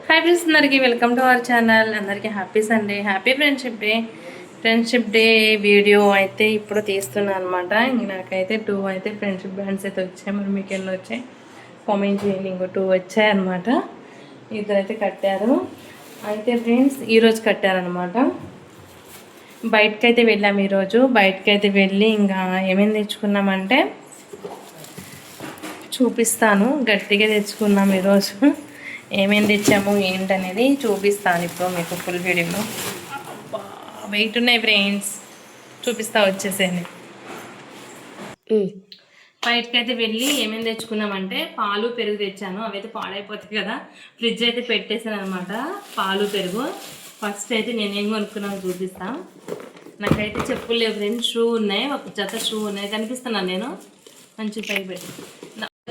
Hi friends, అందరికీ welcome to our channel. అందరికీ happy Sunday, happy friendship day video అయితే ఇప్పుడు తీస్తున్నాను అనమాట. నాకైతే 2 అయితే ఫ్రెండ్షిప్ బ్యాండ్స్ అయితే వచ్చాయి. మరి మీకు ఎన్ని వచ్చాయి కామెంట్ చేయండి. ఇంకో 2 వచ్చాయి అనమాట. ఇద్దరైతే కట్టారు. అయితే ఫ్రెండ్స్ ఈరోజు కట్టారనమాట. బయటకైతే వెళ్ళాము ఈరోజు. బయటకైతే వెళ్ళి ఇంకా ఏమేమి తెచ్చుకున్నామంటే చూపిస్తాను. గట్టిగా తెచ్చుకున్నాం ఈరోజు. ఏమేమి తెచ్చాము ఏంటనేది చూపిస్తాను ఇప్పుడు మీకు ఫుల్ వీడియోలో. వెయిట్ ఉన్నాయి ఫ్రెండ్స్, చూపిస్తా వచ్చేసేయండి. బయటకైతే వెళ్ళి ఏమేమి తెచ్చుకున్నామంటే పాలు పెరుగు తెచ్చాను. అవైతే పాడైపోతాయి కదా, ఫ్రిడ్జ్ అయితే పెట్టేసాను అనమాట. పాలు పెరుగు ఫస్ట్ అయితే నేనేం కొనుక్కున్నాను చూపిస్తాను. నాకైతే చెప్పులు లేవు ఫ్రెండ్స్, షూ ఉన్నాయి. ఒక జత షూ ఉన్నాయి, కనిపిస్తున్నాను నేను మంచి పైకి పెట్టి.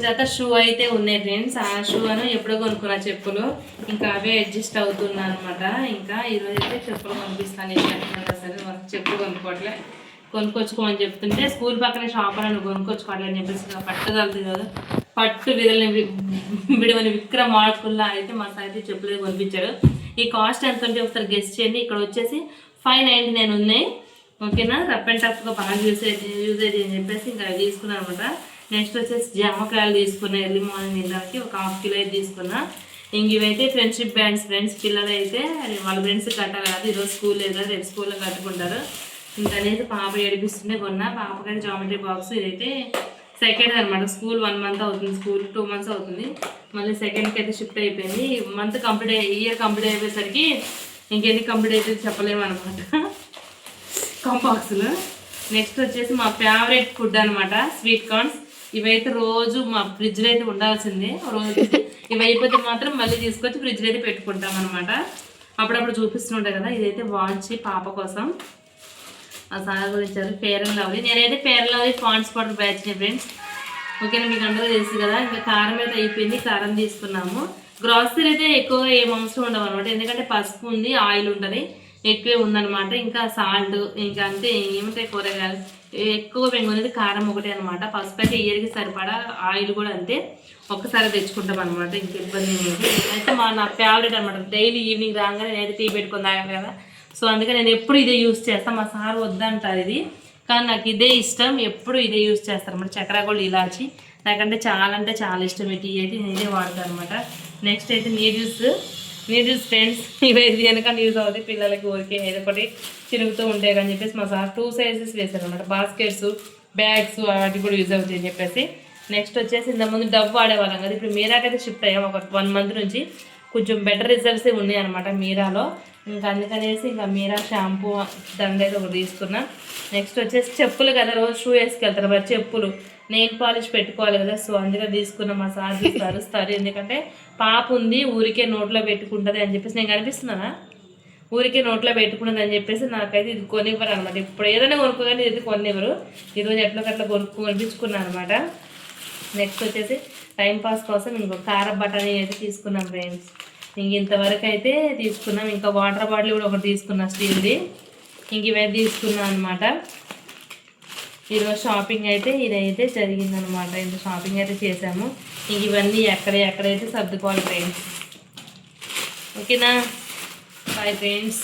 జత షూ అయితే ఉన్నాయి ఫ్రెండ్స్. ఆ షూ అని ఎప్పుడో కొనుక్కున్నా చెప్పులు, ఇంకా అవే అడ్జస్ట్ అవుతున్నా అనమాట. ఇంకా ఈరోజు అయితే చెప్పులు కొనిపిస్తాను. సరే చెప్పులు కొనుక్కొచ్చుకోమని చెప్తుంటే స్కూల్ పక్కనే షాప్ అని కొనుక్కొచ్చుకోవాలని చెప్పేసి పట్టుదలది కదా, పట్టు విడవని విక్రమ్ మార్కుల్లా అయితే మా సార్ అయితే చెప్పులు కొనిపించాడు. ఈ కాస్ట్ ఎంత ఉంటే ఒకసారి గెస్ట్ చేయండి. ఇక్కడ వచ్చేసి 599 ఉన్నాయి. ఓకేనా, రఫ్ అండ్ టఫ్గా బాగా యూజ్ అయ్యేది అని చెప్పేసి ఇంకా తీసుకున్నాను అనమాట. నెక్స్ట్ వచ్చేసి జామకాయలు తీసుకున్నా. ఎర్లీ మార్నింగ్ తినడానికి ఒక 1/2 కిలో అయితే తీసుకున్నా. ఇంక ఇవైతే ఫ్రెండ్షిప్ బ్యాండ్స్ ఫ్రెండ్స్. పిల్లలు అయితే వాళ్ళ ఫ్రెండ్స్కి కట్టాలి కదా, ఈరోజు స్కూల్ లేదా రేపు స్కూల్లో కట్టుకుంటారు. ఇంకా అనేది పాప ఏడిపిస్తుంటే కొన్నా. పాపకైతే జామెట్రీ బాక్స్. ఇదైతే సెకండ్ అనమాట. స్కూల్ 1 మంత్ అవుతుంది, స్కూల్ 2 మంత్స్ అవుతుంది. మళ్ళీ సెకండ్కి అయితే షిఫ్ట్ అయిపోయింది. మంత్ ఇయర్ కంప్లీట్ అయిపోయేసరికి ఇంకెన్ని కంప్లీట్ అయితే చెప్పలేము అనమాట కంబాక్స్లో. నెక్స్ట్ వచ్చేసి మా ఫేవరెట్ ఫుడ్ అనమాట, స్వీట్ కార్న్స్. ఇవైతే రోజు మా ఫ్రిడ్జ్లో అయితే ఉండాల్సిందే. రోజు ఇవి అయిపోతే మాత్రం మళ్ళీ తీసుకొచ్చి ఫ్రిడ్జ్లో అయితే పెట్టుకుంటాం అనమాట. అప్పుడప్పుడు చూపిస్తుంటాయి కదా. ఇదైతే వాచ్ పాప కోసం ఆ సార్ కూడా ఇచ్చారు. Fair and lovely. నేనైతే fair and lovely Pond's powder బ్యాచ్ని ఫ్రెండ్స్. ఓకేనా, మీకు అందరూ తెలుసు కదా. ఇంకా కారం అయితే అయిపోయింది, కారం తీసుకున్నాము. గ్రాసరీ అయితే ఎక్కువ ఏం అవసరం ఉండవు అనమాట, ఎందుకంటే పసుపు ఉంది, ఆయిల్ ఉంటుంది, ఎక్కువే ఉందన్నమాట. ఇంకా సాల్ట్, ఇంకా అంతే ఏముంటాయి కూరగాయలు. ఎక్కువ పెంగునేది కారం ఒకటే అనమాట. పసుపు అయితే ఇయర్కి సరిపడా, ఆయిల్ కూడా అంతే ఒక్కసారి తెచ్చుకుంటాం అనమాట. ఇంక ఇబ్బంది లేదు. అయితే నా ఫేవరెట్ అనమాట. డైలీ ఈవినింగ్ రాగానే నేనైతే టీ పెట్టుకొని తాగాను కదా, సో అందుకే నేను ఎప్పుడు ఇదే యూస్ చేస్తాను. మా సార్ వద్దంటారు ఇది, కానీ నాకు ఇదే ఇష్టం. ఎప్పుడు ఇదే యూస్ చేస్తాను అనమాట. చక్కెర కూడా ఇలాచి నాకంటే చాలా అంటే చాలా ఇష్టం. ఈ టీ అయితే నేను ఇదే వాడతాను అనమాట. నెక్స్ట్ అయితే నీడిల్స్ ఫ్రెండ్స్. ఇవైతే వెనకాల యూజ్ అవుతాయి పిల్లలకి, ఊరికే ఏదో ఒకటి చిరుగుతూ ఉంటాయి అని చెప్పేసి మా సార్ 2 సైజెస్ వేశారు అనమాట. బాస్కెట్స్, బ్యాగ్స్ వాటి కూడా యూజ్ అవుతాయి అని చెప్పేసి. నెక్స్ట్ వచ్చేసి ఇంతకుముందు డవ్ వాడేవాళ్ళం కదా, ఇప్పుడు మీరాకైతే షిఫ్ట్ అయ్యాం. ఒక 1 మంత్ నుంచి కొంచెం బెటర్ రిజల్ట్స్ ఉన్నాయి అనమాట మీరాలో. ఇంకా అందుకనేసి ఇంకా మీరా షాంపూ దండ అయితే ఒకటి తీసుకున్నా. నెక్స్ట్ వచ్చేసి చెప్పులు కదా, రోజు షూ వేసుకెళ్తారు మరి, చెప్పులు నెయిల్ పాలిష్ పెట్టుకోవాలి కదా, సో అందుకే తీసుకున్న. మా సార్ అరుస్తారు, ఎందుకంటే పాప ఉంది ఊరికే నోట్లో పెట్టుకుంటుంది అని చెప్పేసి. నేను కనిపిస్తున్నానా, ఊరికే నోట్లో పెట్టుకున్నది అని చెప్పేసి నాకైతే ఇది కొనివ్వరు అనమాట. ఇప్పుడు ఏదైనా కొనుక్కోగానే ఇది కొనివ్వరు. ఈరోజు ఎట్లకట్లా కొనిపించుకున్నాను అనమాట. నెక్స్ట్ వచ్చేసి టైంపాస్ కోసం ఇంకో కారం బఠానీ అయితే తీసుకున్నాం ఫ్రెండ్స్. ఇంక ఇంతవరకు అయితే తీసుకున్నాం. ఇంకా వాటర్ బాటిల్ కూడా ఒకటి తీసుకున్నా స్టీల్ది. ఇంక ఇవైతే తీసుకున్నాం అనమాట. ఈరోజు షాపింగ్ అయితే ఇదైతే జరిగిందనమాట. ఇంత షాపింగ్ అయితే చేసాము. ఇంక ఇవన్నీ ఎక్కడైతే సర్దుకోవాలి ఫ్రెండ్స్. ఓకేనా, బాయ్ ఫ్రెండ్స్.